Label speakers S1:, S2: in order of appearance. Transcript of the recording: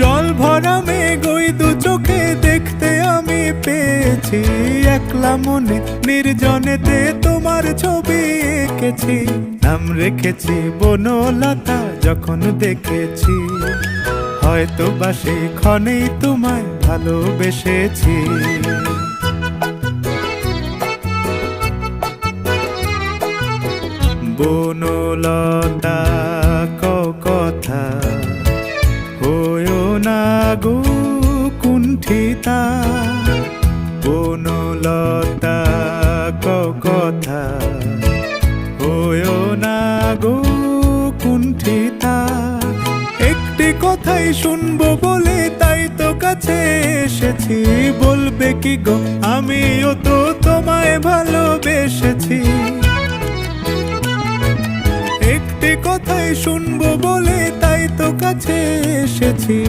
S1: জল ভরা মেঘ ওই দু চোখে দেখতে আমি পেয়েছি, একলা মনে নির্জনেতে তোমার ছবি এঁকেছি। নাম রেখেছি বনলতা যখন দেখেছি, হয়তো বা সেই ক্ষণেই তোমায় ভালোবেসেছি। বনলতা কথা হয়ো না গো কুণ্ঠিতা, বনলতা কথা হয়ো না গো কুণ্ঠিতা। একটি কথাই শুনবো বলে তাই তো কাছে এসেছি, বলবে কি গো আমিও তো তোমায় ভালোবেসেছি। একটি কথাই শুনবো বলে তাই তো কাছে এসেছি।